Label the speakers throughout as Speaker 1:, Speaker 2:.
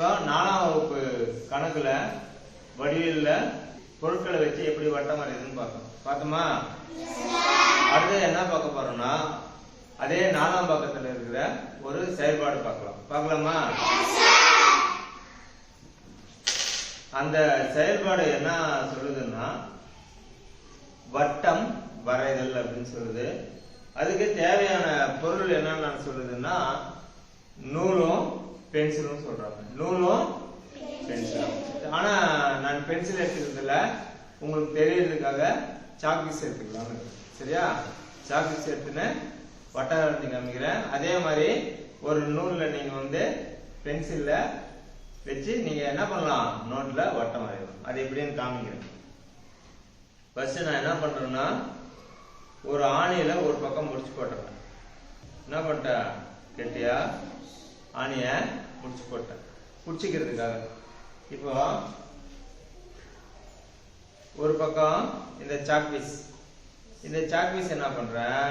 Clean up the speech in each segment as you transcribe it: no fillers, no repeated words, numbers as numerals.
Speaker 1: இப்போ 4ஆம் வகுப்பு கணக்குல வடிவியல்ல பொருட்களை வச்சு எப்படி வட்டம் வரையுதுன்னு பார்த்தோமா? அடுத்து என்ன பார்க்க போறோம்னா அதே 4ஆம் பக்கத்துல இருக்கிற ஒரு செயல்பாடு பார்க்கலாமா? அந்த செயல்பாடு என்ன சொல்லுதுன்னா வட்டம் வரைதல் அப்படின்னு சொல்லுது. அதுக்கு தேவையான பொருள் என்னன்னு சொல்லுதுன்னா நூலும் பென்சிலும் சொல்றாங்க. நூலும் பென்சிலும். ஆனா நான் பென்சில் எடுத்துக்கிறதுல உங்களுக்கு தெரியறதுக்காக சாக்பீஸ் எடுத்துக்கலாம். சரியா? சாக்பீஸ் எடுத்துன்னு வட்டம் வரைஞ்சி காமிக்கிறேன். அதே மாதிரி ஒரு நூல்ல நீங்க பென்சில்ல வச்சு நீங்க என்ன பண்ணலாம், நோட்ல வட்டம் வரையலாம். அது எப்படின்னு காமிக்கிறேன். ஃபர்ஸ்ட் நான் என்ன பண்றேன்னா ஒரு ஆணியில ஒரு பக்கம் முடிச்சு போட்டுறேன். என்ன பண்ணிட்டேன், கெட்டியா ஆணிய முடிச்சு போட்டேன் புடிச்சிக்கிறதுக்காக. இப்போ ஒரு பக்கம் இந்த சாக்பீஸ் என்ன பண்றேன்,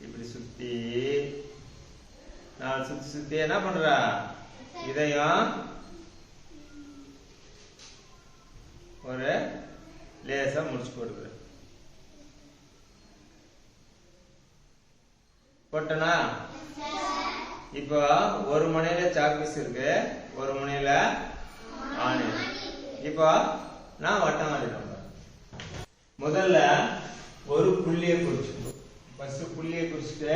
Speaker 1: இப்படி சுத்தி நான் சுத்தி என்ன பண்றேன், இதையும் ஒரு லேசா முடிச்சு போடுறேன். போட்டனா? இப்போ ஒரு முனையில சாக்பீஸ் இருக்கு, ஒரு முனையில ஆணி. இப்போ நான் வட்டம் வரையறேன். முதல்ல ஒரு புள்ளியை குறிச்சுக்கணும். ஃபர்ஸ்ட் புள்ளியை குறிச்சுட்டு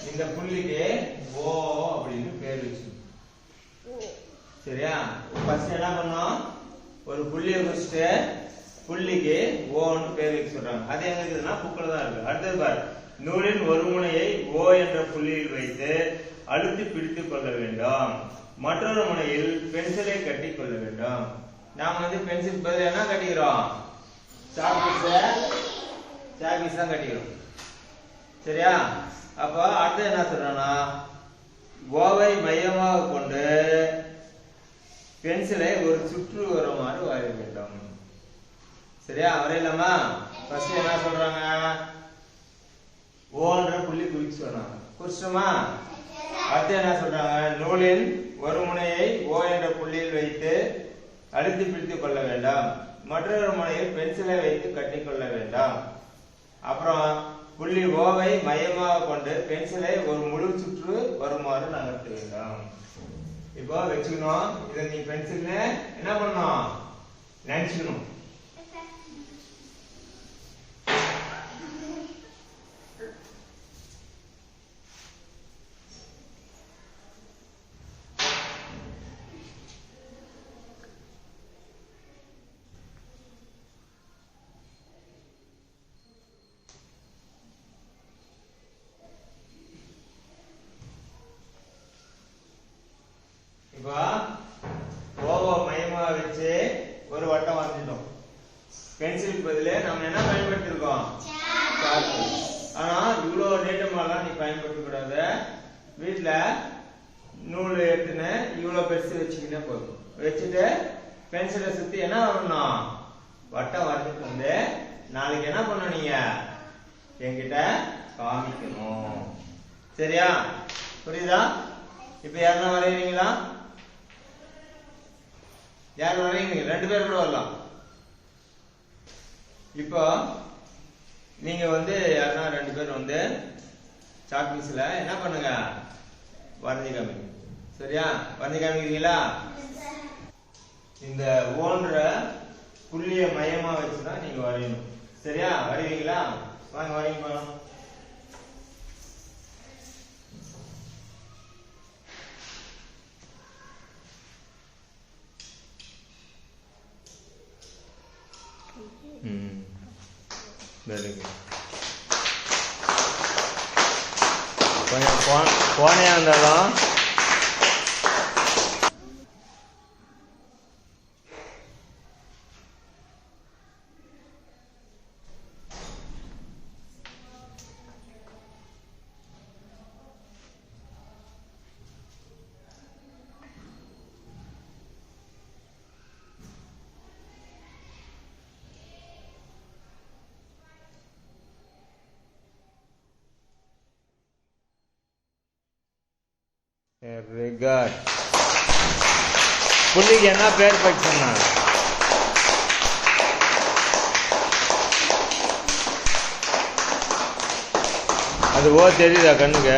Speaker 1: இந்த புள்ளிக்கு ஓ அப்படின்னு பேர் வச்சுக்கணும். சரியா? ஃபர்ஸ்ட் என்ன பண்ணோம், ஒரு புள்ளியை குறிச்சுட்டு புள்ளிக்கு ஓன்னு பேர் வைக்க சொல்றாங்க. அது எங்க இருக்குதுன்னா புக்கில் தான் இருக்கு. அடுத்தது பாரு, நூலின் ஒரு முனையை ஓ என்ற புள்ளியில் வைத்து அழுத்தி பிடித்துக் கொள்ள வேண்டும். மற்றொரு முனையில் பென்சிலை கட்டி கொள்ள வேண்டும். நாம பென்சில் பதில் என்ன கட்டிக்கிறோம், சாக்பீஸ் தான் கட்டிக்கிறோம். சரியா? அப்ப அடுத்து என்ன சொல்றோம்னா ஓவை மையமாக கொண்டு பென்சிலை ஒரு சுற்று வருமாறு வரைய வேண்டும். சரியா? வரையலாமா? ஃபர்ஸ்ட் என்ன சொல்றாங்க, ஓன்ற புள்ளி குறிச்சு சொன்னாங்க. குறிச்சோமா? அடுத்து என்ன சொல்றாங்க, நூலின் ஒரு முனையை ஓ என்ற புள்ளியில் வைத்து அழுத்தி பிடித்துக் கொள்ள வேண்டாம். மற்றொரு முனையில் பென்சிலை வைத்து கட்டிக்கொள்ள வேண்டாம். அப்புறம் புள்ளி ஓவை மையமாக கொண்டு பென்சிலை ஒரு முழு சுற்று வருமாறு நகர்த்த வேண்டாம். இப்போ வச்சுக்கணும். இதை நீ பென்சில் என்ன பண்ணணும், நினைச்சுக்கணும். ஓவ மையமா வச்சு ஒரு வட்டம் வரைஞ்சிட்டோம். பென்சிலுக்கு பதிலா நம்ம என்ன பயன்படுத்திருக்கோம், சாக்பீஸ். ஆனா இவ்வளவு நீட்டமாலாம் நீ பயன்படுத்த கூடாது. வீட்டுல நூல் எடுத்துன்னு இவ்வளவு பெருசு வச்சுக்கிட்டே போதும். வச்சுட்டு பென்சிலை சுத்தி என்ன வரணும், வட்டம் வரைஞ்சிட்டு வந்து நாளைக்கு என்ன பண்ண, நீங்க என்கிட்ட காமிக்கணும். சரியா? புரியுதா? இப்ப யாருன்னா வரைவீங்களா? யார் வரைவீங்க? 2 பேர் கூட வரலாம். இப்போ நீங்க யாருன்னா 2 பேர் சாக்பீஸ்ல என்ன பண்ணுங்க, வரைஞ்சி காமிங்க. சரியா? வரைஞ்சி காமிக்கிறீங்களா? இந்த ஓன்ற புள்ளிய மையமா வச்சுதான் நீங்க வரையணும். சரியா? வரைவீங்களா? வாங்க வரைங்க போலாம். கொஞ்சம் கோணையா இருந்தாலும் Very good. புள்ளிக்கு என்ன பேர் போச்சு சொன்னா? அது ஓ தெரியுதா கண்ணுக்கு?